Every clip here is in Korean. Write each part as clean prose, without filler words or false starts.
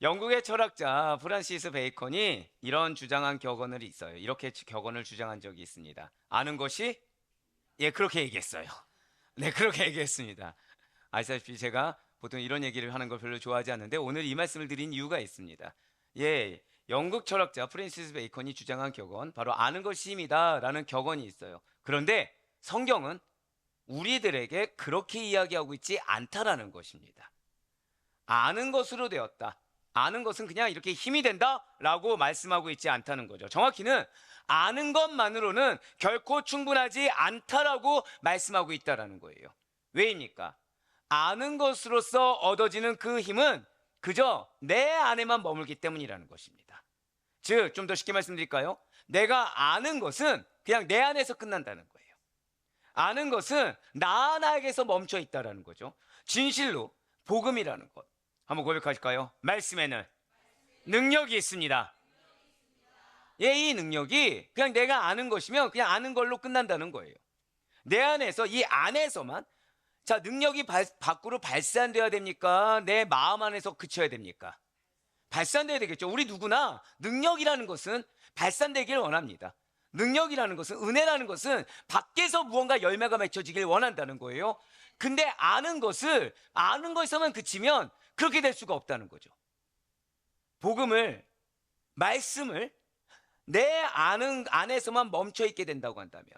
영국의 철학자 프란시스 베이컨이 이런 주장한 격언을 있어요. 이렇게 격언을 주장한 적이 있습니다. 아는 것이 그렇게 얘기했어요. 네, 그렇게 얘기했습니다. 아시다시피 제가 보통 이런 얘기를 하는 걸 별로 좋아하지 않는데 오늘 이 말씀을 드린 이유가 있습니다. 영국 철학자 프란시스 베이컨이 주장한 격언, 바로 아는 것이 힘이다 라는 격언이 있어요. 그런데 성경은 우리들에게 그렇게 이야기하고 있지 않다라는 것입니다. 아는 것으로 되었다. 아는 것은 그냥 이렇게 힘이 된다 라고 말씀하고 있지 않다는 거죠. 정확히는 아는 것만으로는 결코 충분하지 않다라고 말씀하고 있다는 거예요. 왜입니까? 아는 것으로서 얻어지는 그 힘은 그저 내 안에만 머물기 때문이라는 것입니다. 즉, 좀 더 쉽게 말씀드릴까요? 내가 아는 것은 그냥 내 안에서 끝난다는 거예요. 아는 것은 나에게서 멈춰 있다는 거죠. 진실로 복음이라는 것, 한번 고백하실까요? 말씀에는 능력이 있습니다. 이 능력이 그냥 내가 아는 것이면 그냥 아는 걸로 끝난다는 거예요. 내 안에서, 이 안에서만. 자, 능력이 밖으로 발산돼야 됩니까? 내 마음 안에서 그쳐야 됩니까? 발산돼야 되겠죠. 우리 누구나 능력이라는 것은 발산되길 원합니다. 능력이라는 것은, 은혜라는 것은 밖에서 무언가 열매가 맺혀지길 원한다는 거예요. 근데 아는 것에서만 그치면 그렇게 될 수가 없다는 거죠. 복음을, 말씀을 내 아는 안에서만 멈춰 있게 된다고 한다면,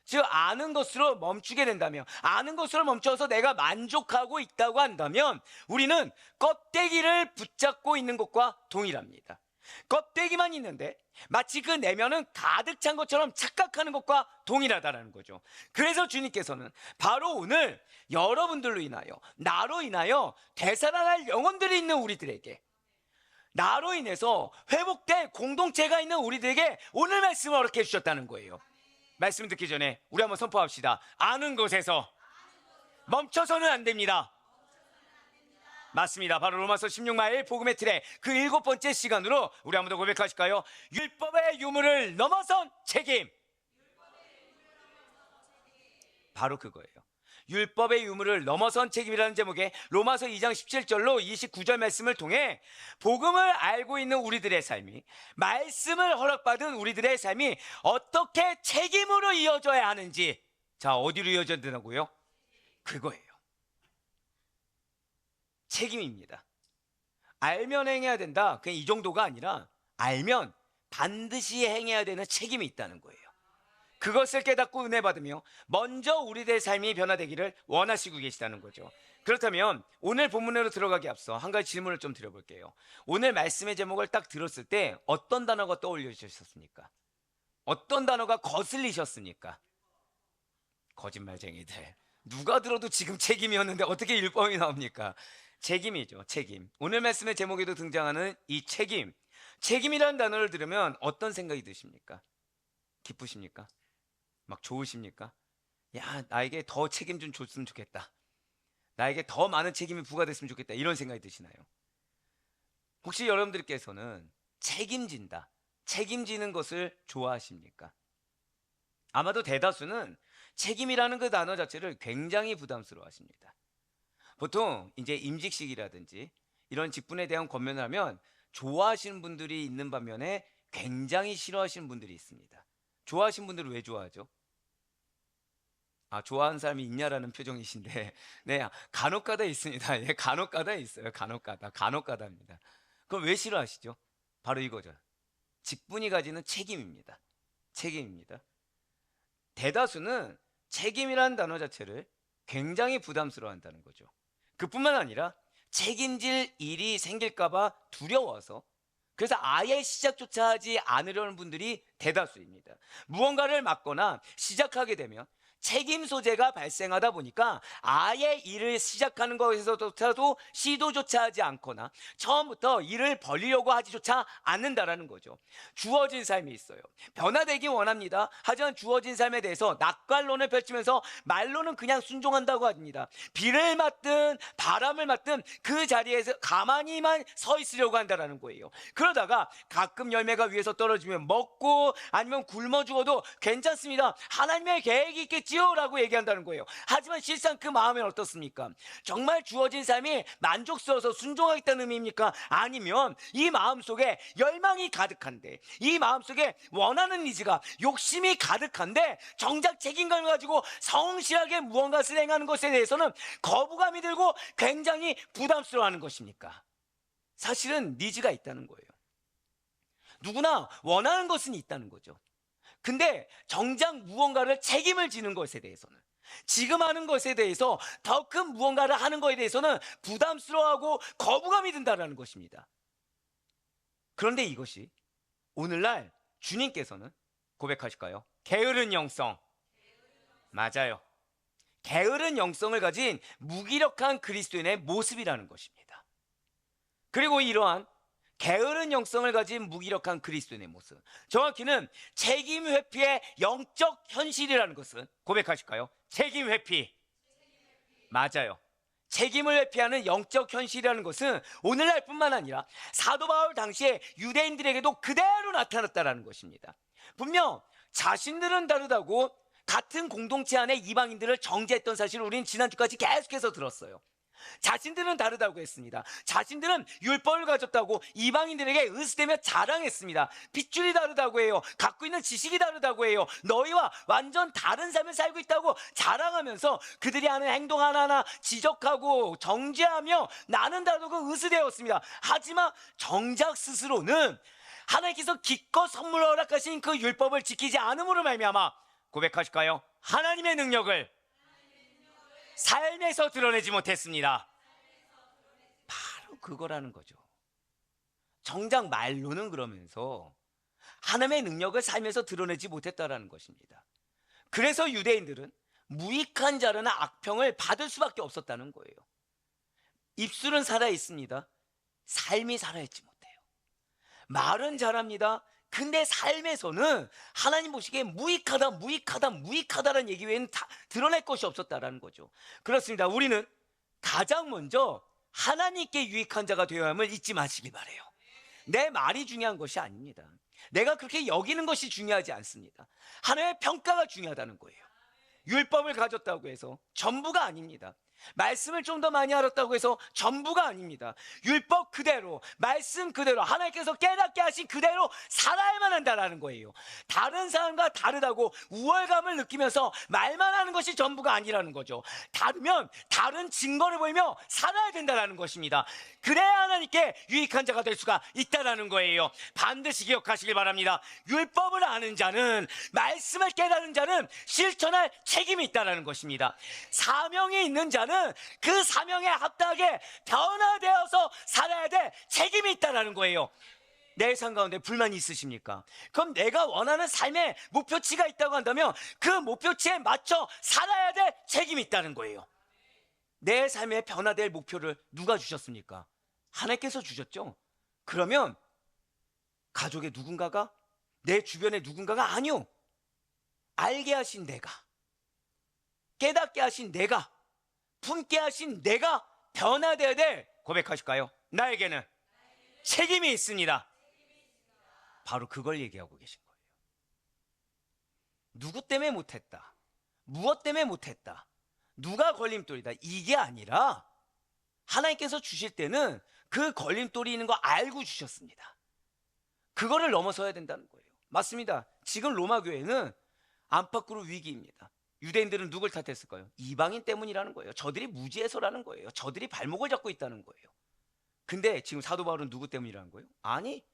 즉 아는 것으로 멈추게 된다면, 아는 것으로 멈춰서 내가 만족하고 있다고 한다면 우리는 껍데기를 붙잡고 있는 것과 동일합니다. 껍데기만 있는데 마치 그 내면은 가득 찬 것처럼 착각하는 것과 동일하다는 거죠. 그래서 주님께서는 바로 오늘 여러분들로 인하여, 나로 인하여 되살아날 영혼들이 있는 우리들에게, 나로 인해서 회복될 공동체가 있는 우리들에게 오늘 말씀을 허락해 주셨다는 거예요. 말씀 듣기 전에 우리 한번 선포합시다. 아는 것에서 멈춰서는 안 됩니다. 맞습니다. 바로 로마서 16마일 복음의 틀의 그 7번째 시간으로 우리 한번 더 고백하실까요? 율법의 유무를 넘어선 책임. 바로 그거예요. 율법의 유무를 넘어선 책임이라는 제목의 로마서 2장 17절로 29절 말씀을 통해 복음을 알고 있는 우리들의 삶이, 말씀을 허락받은 우리들의 삶이 어떻게 책임으로 이어져야 하는지, 자, 어디로 이어져야 되나고요? 그거예요. 책임입니다. 알면 행해야 된다, 그냥 이 정도가 아니라 알면 반드시 행해야 되는 책임이 있다는 거예요. 그것을 깨닫고 은혜 받으며 먼저 우리들의 삶이 변화되기를 원하시고 계시다는 거죠. 그렇다면 오늘 본문으로 들어가기 앞서 한 가지 질문을 좀 드려볼게요. 오늘 말씀의 제목을 딱 들었을 때 어떤 단어가 떠올려주셨습니까? 어떤 단어가 거슬리셨습니까? 거짓말쟁이들. 누가 들어도 지금 책임이었는데 어떻게 율법이 나옵니까? 책임이죠, 책임. 오늘 말씀의 제목에도 등장하는 이 책임. 책임이라는 단어를 들으면 어떤 생각이 드십니까? 기쁘십니까? 막 좋으십니까? 야, 나에게 더 책임 좀 줬으면 좋겠다. 나에게 더 많은 책임이 부과됐으면 좋겠다. 이런 생각이 드시나요? 혹시 여러분들께서는 책임진다, 책임지는 것을 좋아하십니까? 아마도 대다수는 책임이라는 그 단어 자체를 굉장히 부담스러워 하십니다. 보통 이제 임직식이라든지 이런 직분에 대한 권면을 하면 좋아하시는 분들이 있는 반면에 굉장히 싫어하시는 분들이 있습니다. 좋아하시는 분들은 왜 좋아하죠? 좋아하는 사람이 있냐라는 표정이신데, 네, 간혹가다 있습니다. 간혹가다 있어요. 간혹가다입니다. 그럼 왜 싫어하시죠? 바로 이거죠. 직분이 가지는 책임입니다. 책임입니다. 대다수는 책임이라는 단어 자체를 굉장히 부담스러워한다는 거죠. 그뿐만 아니라 책임질 일이 생길까봐 두려워서, 그래서 아예 시작조차 하지 않으려는 분들이 대다수입니다. 무언가를 맡거나 시작하게 되면 책임 소재가 발생하다 보니까 아예 일을 시작하는 것에서조차도 시도조차 하지 않거나 처음부터 일을 벌리려고 하지조차 않는다라는 거죠. 주어진 삶이 있어요. 변화되기 원합니다. 하지만 주어진 삶에 대해서 낙관론을 펼치면서 말로는 그냥 순종한다고 합니다. 비를 맞든 바람을 맞든 그 자리에서 가만히만 서 있으려고 한다는 거예요. 그러다가 가끔 열매가 위에서 떨어지면 먹고 아니면 굶어 죽어도 괜찮습니다. 하나님의 계획이 있겠지 하지요 라고 얘기한다는 거예요. 하지만 실상 그 마음은 어떻습니까? 정말 주어진 삶이 만족스러워서 순종하겠다는 의미입니까? 아니면 이 마음속에 열망이 가득한데, 이 마음속에 원하는 의지가, 욕심이 가득한데 정작 책임감을 가지고 성실하게 무언가를 행하는 것에 대해서는 거부감이 들고 굉장히 부담스러워하는 것입니까? 사실은 니즈가 있다는 거예요. 누구나 원하는 것은 있다는 거죠. 근데 정작 무언가를 책임을 지는 것에 대해서는, 지금 하는 것에 대해서 더 큰 무언가를 하는 것에 대해서는 부담스러워하고 거부감이 든다는 것입니다. 그런데 이것이 오늘날 주님께서는 고백하실까요? 게으른 영성. 맞아요. 게으른 영성을 가진 무기력한 그리스도인의 모습이라는 것입니다. 그리고 이러한 게으른 영성을 가진 무기력한 그리스도인의 모습, 정확히는 책임 회피의 영적 현실이라는 것은 고백하실까요? 책임 회피. 맞아요. 책임을 회피하는 영적 현실이라는 것은 오늘날 뿐만 아니라 사도 바울 당시에 유대인들에게도 그대로 나타났다는 것입니다. 분명 자신들은 다르다고 같은 공동체 안에 이방인들을 정죄했던 사실을 우리는 지난주까지 계속해서 들었어요. 자신들은 다르다고 했습니다. 자신들은 율법을 가졌다고 이방인들에게 으스대며 자랑했습니다. 핏줄이 다르다고 해요. 갖고 있는 지식이 다르다고 해요. 너희와 완전 다른 삶을 살고 있다고 자랑하면서 그들이 하는 행동 하나하나 지적하고 정죄하며 나는 다르다고 으스대었습니다. 하지만 정작 스스로는 하나님께서 기껏 선물 허락하신 그 율법을 지키지 않음으로 말미암아 고백하실까요? 하나님의 능력을 삶에서 드러내지 못했습니다. 바로 그거라는 거죠. 정작 말로는 그러면서 하나님의 능력을 삶에서 드러내지 못했다라는 것입니다. 그래서 유대인들은 무익한 자라나 악평을 받을 수밖에 없었다는 거예요. 입술은 살아있습니다. 삶이 살아있지 못해요. 말은 잘합니다. 근데 삶에서는 하나님 보시기에 무익하다라는 얘기 외에는 다 드러낼 것이 없었다라는 거죠. 그렇습니다. 우리는 가장 먼저 하나님께 유익한 자가 되어야 함을 잊지 마시기 바라요. 내 말이 중요한 것이 아닙니다. 내가 그렇게 여기는 것이 중요하지 않습니다. 하나님의 평가가 중요하다는 거예요. 율법을 가졌다고 해서 전부가 아닙니다. 말씀을 좀 더 많이 알았다고 해서 전부가 아닙니다. 율법 그대로, 말씀 그대로, 하나님께서 깨닫게 하신 그대로 살아야만 한다는 거예요. 다른 사람과 다르다고 우월감을 느끼면서 말만 하는 것이 전부가 아니라는 거죠. 다르면 다른 증거를 보이며 살아야 된다는 것입니다. 그래야 하나님께 유익한 자가 될 수가 있다는 거예요. 반드시 기억하시길 바랍니다. 율법을 아는 자는, 말씀을 깨닫는 자는 실천할 책임이 있다는 것입니다. 사명이 있는 자는 그 사명에 합당하게 변화되어서 살아야 될 책임이 있다는 거예요. 내 삶 가운데 불만이 있으십니까? 그럼 내가 원하는 삶의 목표치가 있다고 한다면 그 목표치에 맞춰 살아야 될 책임이 있다는 거예요. 내 삶에 변화될 목표를 누가 주셨습니까? 하나님께서 주셨죠. 그러면 가족의 누군가가, 내 주변의 누군가가 아니요, 알게 하신 내가, 깨닫게 하신 내가, 품게 하신 내가 변화되어야 될, 고백하실까요? 나에게는 책임이 있습니다. 바로 그걸 얘기하고 계신 거예요. 누구 때문에 못했다, 무엇 때문에 못했다, 누가 걸림돌이다, 이게 아니라 하나님께서 주실 때는 그 걸림돌이 있는 거 알고 주셨습니다. 그거를 넘어서야 된다는 거예요. 맞습니다. 지금 로마 교회는 안팎으로 위기입니다. 유대인들은 누굴 탓했을까요? 이방인 때문이라는 거예요. 저들이 무지해서라는 거예요. 저들이 발목을 잡고 있다는 거예요. 근데 지금 사도 바울은 누구 때문이라는 거예요? 아니,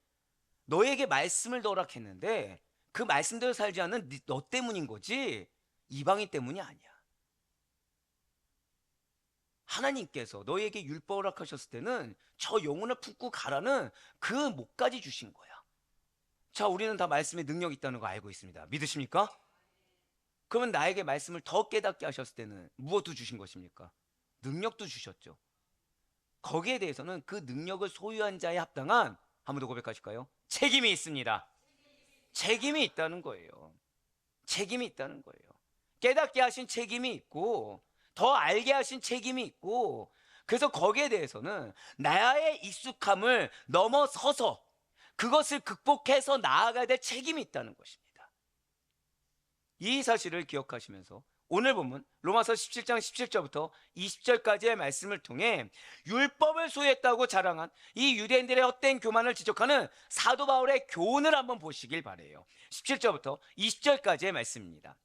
너에게 말씀을 허락했는데 그 말씀대로 살지 않는 너 때문인 거지 이방인 때문이 아니야. 하나님께서 너에게 율법 허락하셨을 때는 저 영혼을 품고 가라는 그 목까지 주신 거야. 자, 우리는 다 말씀에 능력이 있다는 거 알고 있습니다. 믿으십니까? 그러면 나에게 말씀을 더 깨닫게 하셨을 때는 무엇도 주신 것입니까? 능력도 주셨죠. 거기에 대해서는 그 능력을 소유한 자에 합당한, 한 번 더 고백하실까요? 책임이 있습니다. 책임이 있다는 거예요. 책임이 있다는 거예요. 깨닫게 하신 책임이 있고 더 알게 하신 책임이 있고, 그래서 거기에 대해서는 나의 익숙함을 넘어서서 그것을 극복해서 나아가야 될 책임이 있다는 것입니다. 이 사실을 기억하시면서 오늘 본문 로마서 17장 17절부터 20절까지의 말씀을 통해 율법을 소유했다고 자랑한 이 유대인들의 헛된 교만을 지적하는 사도 바울의 교훈을 한번 보시길 바라요. 17절부터 20절까지의 말씀입니다.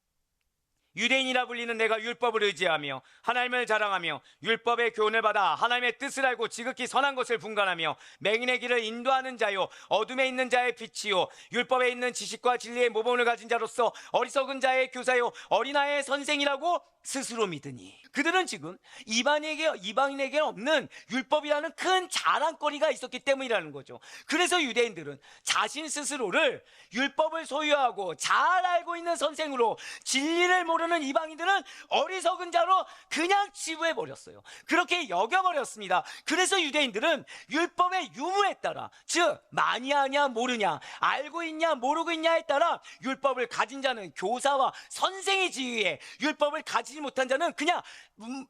유대인이라 불리는 내가 율법을 의지하며 하나님을 자랑하며 율법의 교훈을 받아 하나님의 뜻을 알고 지극히 선한 것을 분간하며 맹인의 길을 인도하는 자요 어둠에 있는 자의 빛이요 율법에 있는 지식과 진리의 모범을 가진 자로서 어리석은 자의 교사요 어린아이의 선생이라고 스스로 믿으니 그들은 지금 이방인에게 없는 율법이라는 큰 자랑거리가 있었기 때문이라는 거죠. 그래서 유대인들은 자신 스스로를 율법을 소유하고 잘 알고 있는 선생으로 진리를 모르는 이방인들은 어리석은 자로 그냥 치부해버렸어요. 그렇게 여겨버렸습니다. 그래서 유대인들은 율법의 유무에 따라, 즉 많이 아냐 모르냐, 알고 있냐 모르고 있냐에 따라 율법을 가진 자는 교사와 선생의 지위에, 율법을 가지지 못한 자는 그냥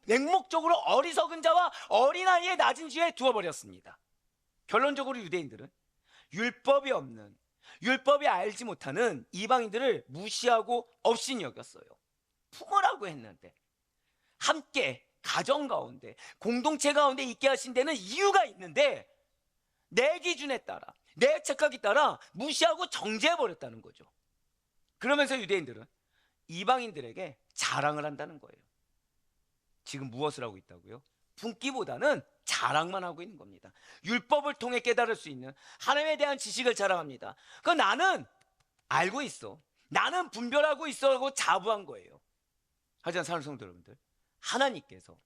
맹목적으로 어리석은 자와 어린아이의 낮은 지위에 두어버렸습니다. 결론적으로 유대인들은 율법이 없는, 율법이 알지 못하는 이방인들을 무시하고 없인 여겼어요. 품으라고 했는데, 함께 가정 가운데 공동체 가운데 있게 하신 데는 이유가 있는데 내 기준에 따라, 내 착각에 따라 무시하고 정죄해버렸다는 거죠. 그러면서 유대인들은 이방인들에게 자랑을 한다는 거예요. 지금 무엇을 하고 있다고요? 품기보다는 자랑만 하고 있는 겁니다. 율법을 통해 깨달을 수 있는 하나님에 대한 지식을 자랑합니다. 그 나는 알고 있어, 나는 분별하고 있어 하고 자부한 거예요. 하지만 사랑하는 성도 여러분들, 하나님께서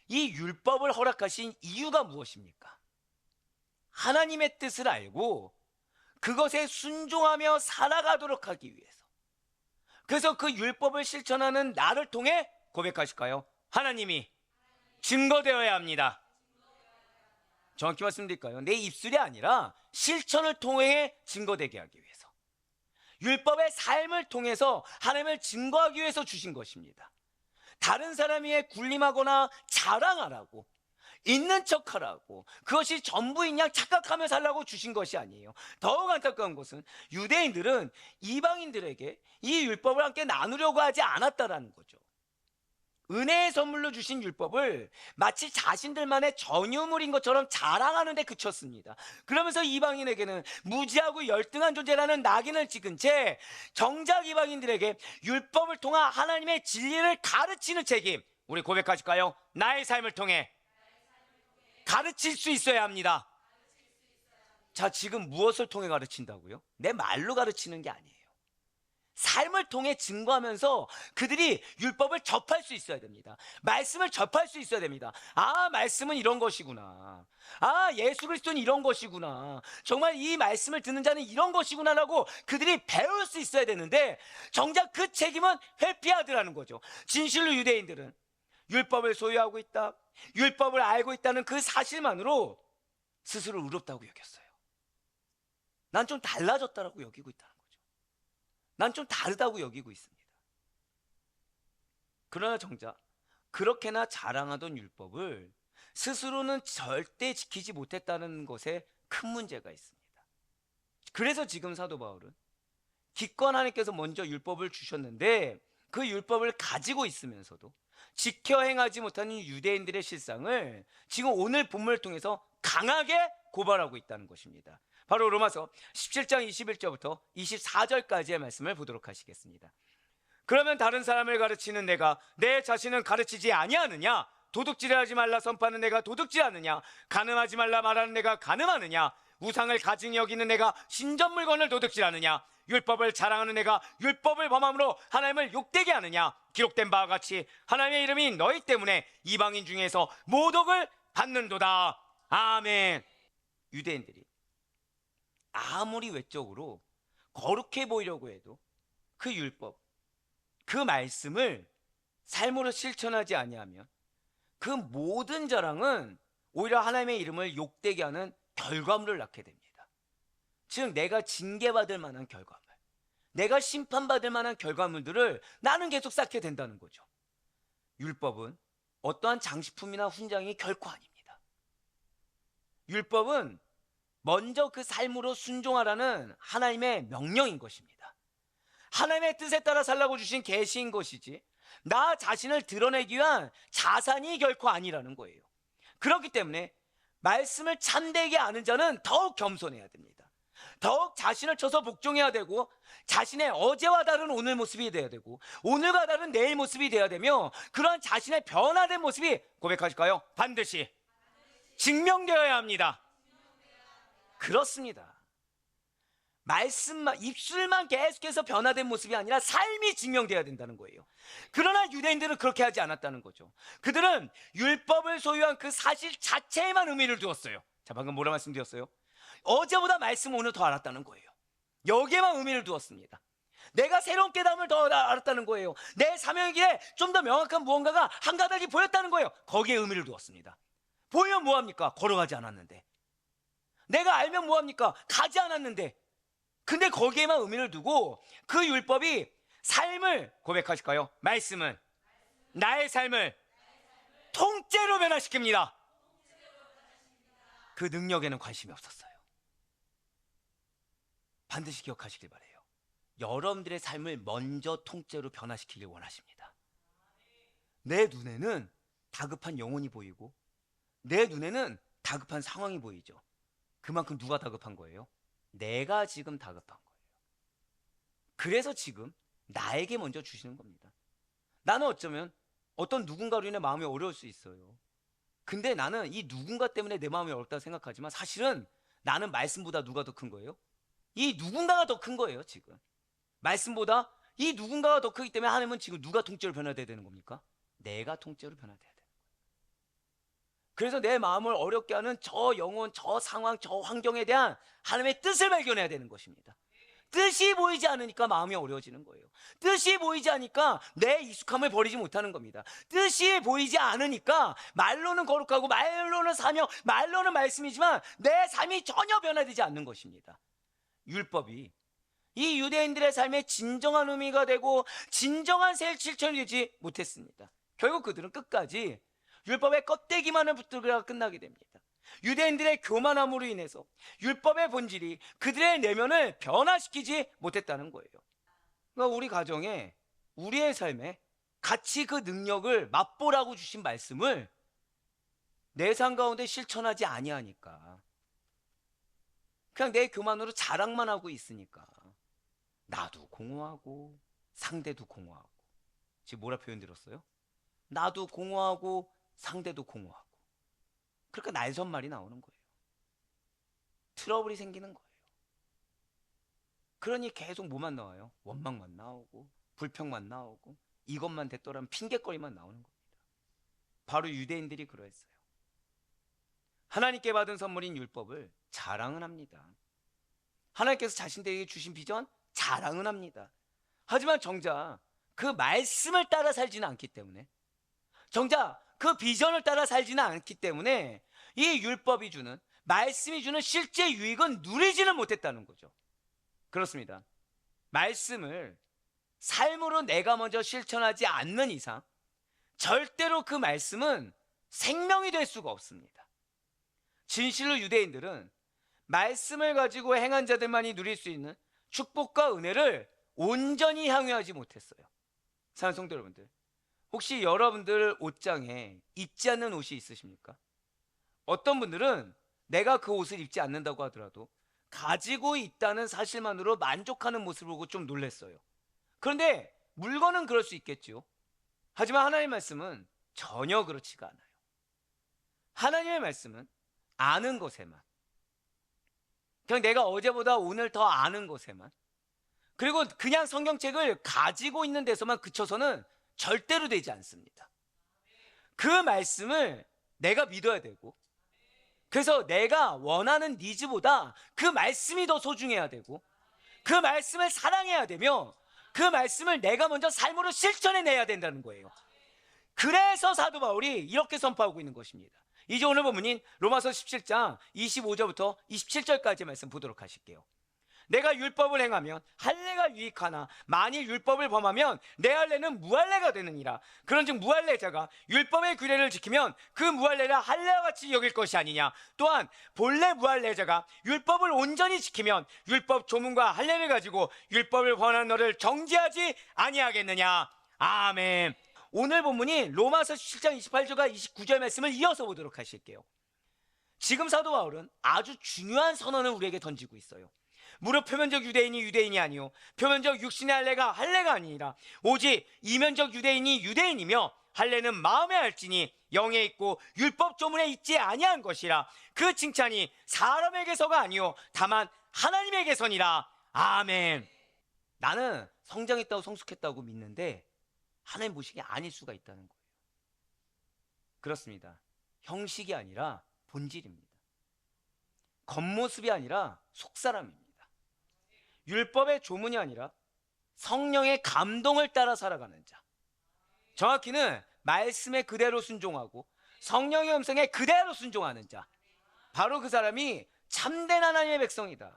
이 율법을 허락하신 이유가 무엇입니까? 하나님의 뜻을 알고 그것에 순종하며 살아가도록 하기 위해서. 그래서 그 율법을 실천하는 나를 통해 고백하실까요? 하나님이 증거되어야 합니다. 정확히 말씀드릴까요? 내 입술이 아니라 실천을 통해 증거되게 하기 위해서, 율법의 삶을 통해서 하나님을 증거하기 위해서 주신 것입니다. 다른 사람 위에 군림하거나 자랑하라고, 있는 척하라고, 그것이 전부인 양 착각하며 살라고 주신 것이 아니에요. 더욱 안타까운 것은 유대인들은 이방인들에게 이 율법을 함께 나누려고 하지 않았다라는 거죠. 은혜의 선물로 주신 율법을 마치 자신들만의 전유물인 것처럼 자랑하는 데 그쳤습니다. 그러면서 이방인에게는 무지하고 열등한 존재라는 낙인을 찍은 채 정작 이방인들에게 율법을 통해 하나님의 진리를 가르치는 책임, 우리 고백하실까요? 나의 삶을 통해 가르칠 수 있어야 합니다. 자, 지금 무엇을 통해 가르친다고요? 내 말로 가르치는 게 아니에요. 삶을 통해 증거하면서 그들이 율법을 접할 수 있어야 됩니다. 말씀을 접할 수 있어야 됩니다. 아, 말씀은 이런 것이구나. 아, 예수 그리스도는 이런 것이구나. 정말 이 말씀을 듣는 자는 이런 것이구나라고 그들이 배울 수 있어야 되는데, 정작 그 책임은 회피하더라는 거죠. 진실로 유대인들은 율법을 소유하고 있다, 율법을 알고 있다는 그 사실만으로 스스로 의롭다고 여겼어요. 난 좀 달라졌다라고 여기고 있다는 거죠. 난 좀 다르다고 여기고 있습니다. 그러나 정작 그렇게나 자랑하던 율법을 스스로는 절대 지키지 못했다는 것에 큰 문제가 있습니다. 그래서 지금 사도 바울은 기껏 하나님께서 먼저 율법을 주셨는데 그 율법을 가지고 있으면서도 지켜 행하지 못하는 유대인들의 실상을 지금 오늘 본문을 통해서 강하게 고발하고 있다는 것입니다. 바로 로마서 17장 21절부터 24절까지의 말씀을 보도록 하시겠습니다. 그러면 다른 사람을 가르치는 내가 내 자신은 가르치지 아니하느냐? 도둑질하지 말라 선포하는 내가 도둑질하느냐? 간음하지 말라 말하는 내가 간음하느냐? 우상을 가증히 여기는 내가 신전 물건을 도둑질하느냐? 율법을 자랑하는 내가 율법을 범함으로 하나님을 욕되게 하느냐? 기록된 바와 같이 하나님의 이름이 너희 때문에 이방인 중에서 모독을 받는도다. 아멘. 유대인들이 아무리 외적으로 거룩해 보이려고 해도 그 율법, 그 말씀을 삶으로 실천하지 아니하면 그 모든 자랑은 오히려 하나님의 이름을 욕되게 하는 결과물을 낳게 됩니다. 즉 내가 징계받을 만한 결과물, 내가 심판받을 만한 결과물들을 나는 계속 쌓게 된다는 거죠. 율법은 어떠한 장식품이나 훈장이 결코 아닙니다. 율법은 먼저 그 삶으로 순종하라는 하나님의 명령인 것입니다. 하나님의 뜻에 따라 살라고 주신 계시인 것이지, 나 자신을 드러내기 위한 자산이 결코 아니라는 거예요. 그렇기 때문에 말씀을 참되게 아는 자는 더욱 겸손해야 됩니다. 더욱 자신을 쳐서 복종해야 되고, 자신의 어제와 다른 오늘 모습이 돼야 되고, 오늘과 다른 내일 모습이 돼야 되며, 그러한 자신의 변화된 모습이, 고백하실까요? 반드시 증명되어야 합니다. 그렇습니다. 말씀만, 입술만 계속해서 변화된 모습이 아니라 삶이 증명돼야 된다는 거예요. 그러나 유대인들은 그렇게 하지 않았다는 거죠. 그들은 율법을 소유한 그 사실 자체에만 의미를 두었어요. 자, 방금 뭐라 말씀드렸어요? 어제보다 말씀 오늘 더 알았다는 거예요. 여기에만 의미를 두었습니다. 내가 새로운 깨달음을 더 알았다는 거예요. 내 사명의 길에 좀 더 명확한 무언가가 한 가닥이 보였다는 거예요. 거기에 의미를 두었습니다. 보이면 뭐합니까? 걸어가지 않았는데. 내가 알면 뭐합니까? 가지 않았는데. 근데 거기에만 의미를 두고 그 율법이 삶을, 고백하실까요? 말씀은 나의 삶을 통째로 변화시킵니다. 그 능력에는 관심이 없었어요. 반드시 기억하시길 바래요. 여러분들의 삶을 먼저 통째로 변화시키길 원하십니다. 내 눈에는 다급한 영혼이 보이고, 내 눈에는 다급한 상황이 보이죠. 그만큼 누가 다급한 거예요? 내가 지금 다급한 거예요. 그래서 지금 나에게 먼저 주시는 겁니다. 나는 어쩌면 어떤 누군가로 인해 마음이 어려울 수 있어요. 근데 나는 이 누군가 때문에 내 마음이 어렵다고 생각하지만, 사실은 나는 말씀보다 누가 더 큰 거예요? 이 누군가가 더 큰 거예요. 지금 말씀보다 이 누군가가 더 크기 때문에 하나님은 지금 누가 통째로 변화돼야 되는 겁니까? 내가 통째로 변화돼야 돼요. 그래서 내 마음을 어렵게 하는 저 영혼, 저 상황, 저 환경에 대한 하나님의 뜻을 발견해야 되는 것입니다. 뜻이 보이지 않으니까 마음이 어려워지는 거예요. 뜻이 보이지 않으니까 내 익숙함을 버리지 못하는 겁니다. 뜻이 보이지 않으니까 말로는 거룩하고, 말로는 사명, 말로는 말씀이지만 내 삶이 전혀 변화되지 않는 것입니다. 율법이 이 유대인들의 삶에 진정한 의미가 되고 진정한 실천이 되지 못했습니다. 결국 그들은 끝까지 율법의 껍데기만을 붙들고 끝나게 됩니다. 유대인들의 교만함으로 인해서 율법의 본질이 그들의 내면을 변화시키지 못했다는 거예요. 그러니까 우리 가정에, 우리의 삶에 같이 그 능력을 맛보라고 주신 말씀을 내 삶 가운데 실천하지 아니하니까, 그냥 내 교만으로 자랑만 하고 있으니까 나도 공허하고 상대도 공허하고, 지금 뭐라 표현 들었어요? 나도 공허하고 상대도 공허하고. 그러니까 날선말이 나오는 거예요. 트러블이 생기는 거예요. 그러니 계속 뭐만 나와요? 원망만 나오고, 불평만 나오고, 이것만 됐더라면 핑계거리만 나오는 겁니다. 바로 유대인들이 그러했어요. 하나님께 받은 선물인 율법을 자랑은 합니다. 하나님께서 자신들에게 주신 비전 자랑은 합니다. 하지만 정작 그 말씀을 따라 살지는 않기 때문에, 정작 그 비전을 따라 살지는 않기 때문에 이 율법이 주는, 말씀이 주는 실제 유익은 누리지는 못했다는 거죠. 그렇습니다. 말씀을 삶으로 내가 먼저 실천하지 않는 이상 절대로 그 말씀은 생명이 될 수가 없습니다. 진실로 유대인들은 말씀을 가지고 행한 자들만이 누릴 수 있는 축복과 은혜를 온전히 향유하지 못했어요. 사랑하는 성도 여러분들, 혹시 여러분들 옷장에 입지 않는 옷이 있으십니까? 어떤 분들은 내가 그 옷을 입지 않는다고 하더라도 가지고 있다는 사실만으로 만족하는 모습을 보고 좀 놀랐어요. 그런데 물건은 그럴 수 있겠죠. 하지만 하나님의 말씀은 전혀 그렇지가 않아요. 하나님의 말씀은 아는 것에만, 그냥 내가 어제보다 오늘 더 아는 것에만, 그리고 그냥 성경책을 가지고 있는 데서만 그쳐서는 절대로 되지 않습니다. 그 말씀을 내가 믿어야 되고, 그래서 내가 원하는 니즈보다 그 말씀이 더 소중해야 되고, 그 말씀을 사랑해야 되며, 그 말씀을 내가 먼저 삶으로 실천해내야 된다는 거예요. 그래서 사도 바울이 이렇게 선포하고 있는 것입니다. 이제 오늘 본문인 로마서 17장 25절부터 27절까지 말씀 보도록 하실게요. 내가 율법을 행하면 할례가 유익하나 만일 율법을 범하면 내 할례는 무할례가 되느니라. 그런즉 무할례자가 율법의 규례를 지키면 그 무할례를 할례와 같이 여길 것이 아니냐. 또한 본래 무할례자가 율법을 온전히 지키면 율법 조문과 할례를 가지고 율법을 범하는 너를 정죄하지 아니하겠느냐. 아멘. 오늘 본문이 로마서 7장 28절과 29절 말씀을 이어서 보도록 하실게요. 지금 사도 바울은 아주 중요한 선언을 우리에게 던지고 있어요. 무릇 표면적 유대인이 유대인이 아니요 표면적 육신의 할례가 아니라 오직 이면적 유대인이 유대인이며 할례는 마음에 할지니 영에 있고 율법 조문에 있지 아니한 것이라. 그 칭찬이 사람에게서가 아니요 다만 하나님에게서니라. 아멘. 나는 성장했다고 성숙했다고 믿는데 하나님 보시기에 아닐 수가 있다는 거예요. 그렇습니다. 형식이 아니라 본질입니다. 겉모습이 아니라 속사람입니다. 율법의 조문이 아니라 성령의 감동을 따라 살아가는 자, 정확히는 말씀에 그대로 순종하고 성령의 음성에 그대로 순종하는 자, 바로 그 사람이 참된 하나님의 백성이다.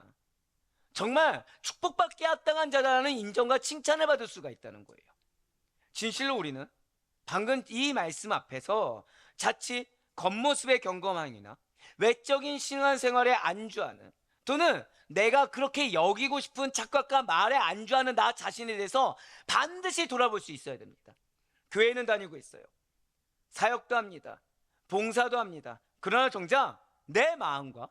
정말 축복받기에 합당한 자다라는 인정과 칭찬을 받을 수가 있다는 거예요. 진실로 우리는 방금 이 말씀 앞에서 자칫 겉모습의 경건함이나 외적인 신앙생활에 안주하는, 또는 내가 그렇게 여기고 싶은 착각과 말에 안주하는 나 자신에 대해서 반드시 돌아볼 수 있어야 됩니다. 교회는 다니고 있어요. 사역도 합니다. 봉사도 합니다. 그러나 정작 내 마음과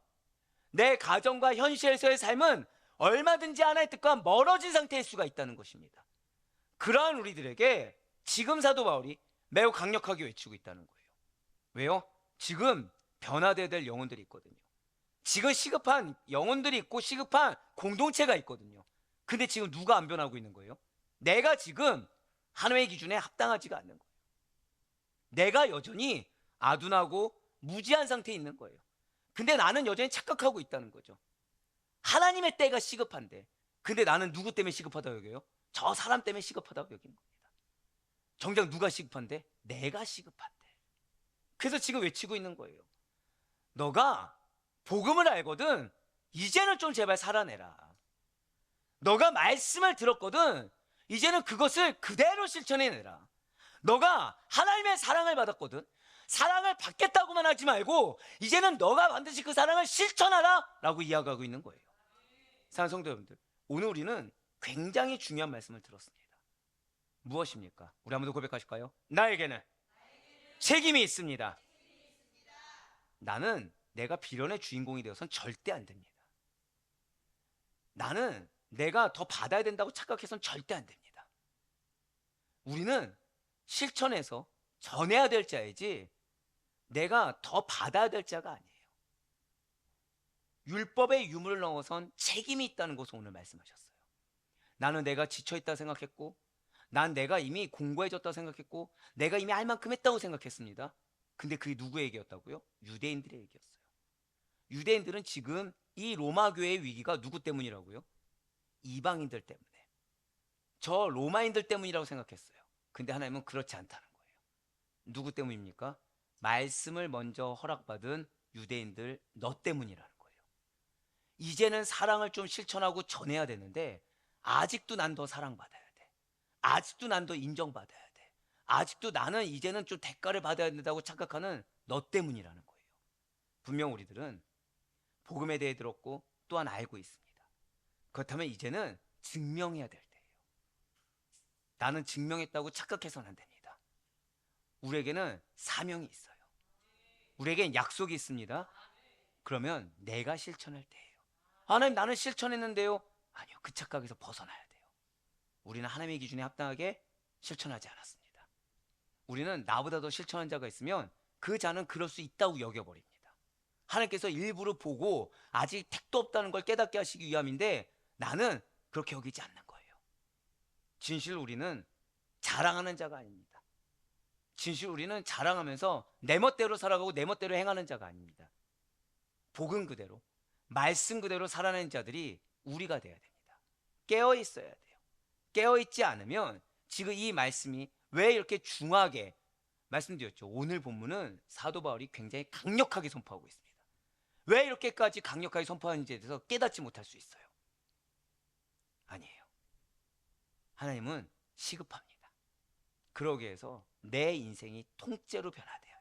내 가정과 현실에서의 삶은 얼마든지 하나의 뜻과 멀어진 상태일 수가 있다는 것입니다. 그러한 우리들에게 지금 사도 바울이 매우 강력하게 외치고 있다는 거예요. 왜요? 지금 변화되어야 될 영혼들이 있거든요. 지금 시급한 영혼들이 있고 시급한 공동체가 있거든요. 근데 지금 누가 안 변하고 있는 거예요? 내가 지금 하나님의 기준에 합당하지가 않는 거예요. 내가 여전히 아둔하고 무지한 상태에 있는 거예요. 근데 나는 여전히 착각하고 있다는 거죠. 하나님의 때가 시급한데, 근데 나는 누구 때문에 시급하다고 여겨요? 저 사람 때문에 시급하다고 여기는 겁니다. 정작 누가 시급한데? 내가 시급한데. 그래서 지금 외치고 있는 거예요. 너가 복음을 알거든 이제는 좀 제발 살아내라. 너가 말씀을 들었거든 이제는 그것을 그대로 실천해내라. 너가 하나님의 사랑을 받았거든 사랑을 받겠다고만 하지 말고 이제는 너가 반드시 그 사랑을 실천하라 라고 이야기하고 있는 거예요. 사랑하는 성도 여러분들, 오늘 우리는 굉장히 중요한 말씀을 들었습니다. 무엇입니까? 우리 한번 더 고백하실까요? 나에게는 책임이 있습니다. 나는 내가 비련의 주인공이 되어서는 절대 안 됩니다. 나는 내가 더 받아야 된다고 착각해서는 절대 안 됩니다. 우리는 실천해서 전해야 될 자이지 내가 더 받아야 될 자가 아니에요. 율법의 유무를 넘어선 책임이 있다는 것을 오늘 말씀하셨어요. 나는 내가 지쳐있다 생각했고, 난 내가 이미 공부해졌다 생각했고, 내가 이미 할 만큼 했다고 생각했습니다. 근데 그게 누구의 얘기였다고요? 유대인들의 얘기였어요. 유대인들은 지금 이 로마 교회의 위기가 누구 때문이라고요? 이방인들 때문에, 저 로마인들 때문이라고 생각했어요. 근데 하나님은 그렇지 않다는 거예요. 누구 때문입니까? 말씀을 먼저 허락받은 유대인들 너 때문이라는 거예요. 이제는 사랑을 좀 실천하고 전해야 되는데 아직도 난 더 사랑받아야 돼. 아직도 난 더 인정받아야 돼. 아직도 나는 이제는 좀 대가를 받아야 된다고 착각하는 너 때문이라는 거예요. 분명 우리들은 복음에 대해 들었고 또한 알고 있습니다. 그렇다면 이제는 증명해야 될 때예요. 나는 증명했다고 착각해서는 안 됩니다. 우리에게는 사명이 있어요. 우리에겐 약속이 있습니다. 그러면 내가 실천할 때예요. 하나님 나는 실천했는데요. 아니요, 그 착각에서 벗어나야 돼요. 우리는 하나님의 기준에 합당하게 실천하지 않았습니다. 우리는 나보다 더 실천한 자가 있으면 그 자는 그럴 수 있다고 여겨버립니다. 하나님께서 일부러 보고 아직 택도 없다는 걸 깨닫게 하시기 위함인데 나는 그렇게 여기지 않는 거예요. 진실 우리는 자랑하는 자가 아닙니다. 진실 우리는 자랑하면서 내 멋대로 살아가고 내 멋대로 행하는 자가 아닙니다. 복음 그대로 말씀 그대로 살아내는 자들이 우리가 돼야 됩니다. 깨어 있어야 돼요. 깨어 있지 않으면 지금 이 말씀이 왜 이렇게 중하게 말씀드렸죠. 오늘 본문은 사도 바울이 굉장히 강력하게 선포하고 있습니다. 왜 이렇게까지 강력하게 선포하는지에 대해서 깨닫지 못할 수 있어요. 아니에요. 하나님은 시급합니다. 그러기 위해서 내 인생이 통째로 변화돼야 돼요.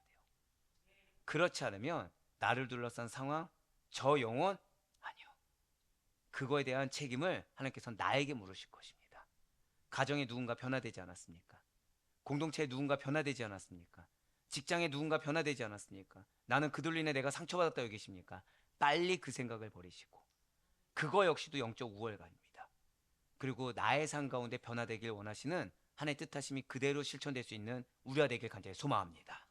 그렇지 않으면 나를 둘러싼 상황, 저 영혼, 아니요. 그거에 대한 책임을 하나님께서 나에게 물으실 것입니다. 가정에 누군가 변화되지 않았습니까? 공동체에 누군가 변화되지 않았습니까? 직장에 누군가 변화되지 않았습니까? 나는 그들로 인해 내가 상처받았다고 계십니까? 빨리 그 생각을 버리시고, 그거 역시도 영적 우월감입니다. 그리고 나의 삶 가운데 변화되길 원하시는 하나님의 뜻하심이 그대로 실천될 수 있는 우리가 되길 간절히 소망합니다.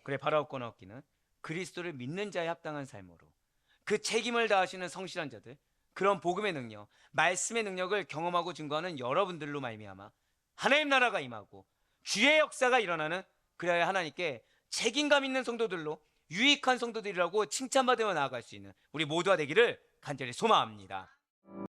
그래, 바라옵고 얻기는 그리스도를 믿는 자에 합당한 삶으로 그 책임을 다하시는 성실한 자들, 그런 복음의 능력, 말씀의 능력을 경험하고 증거하는 여러분들로 말미암아 하나님 나라가 임하고 주의 역사가 일어나는, 그래야 하나님께 책임감 있는 성도들로 유익한 성도들이라고 칭찬받으며 나아갈 수 있는 우리 모두가 되기를 간절히 소망합니다.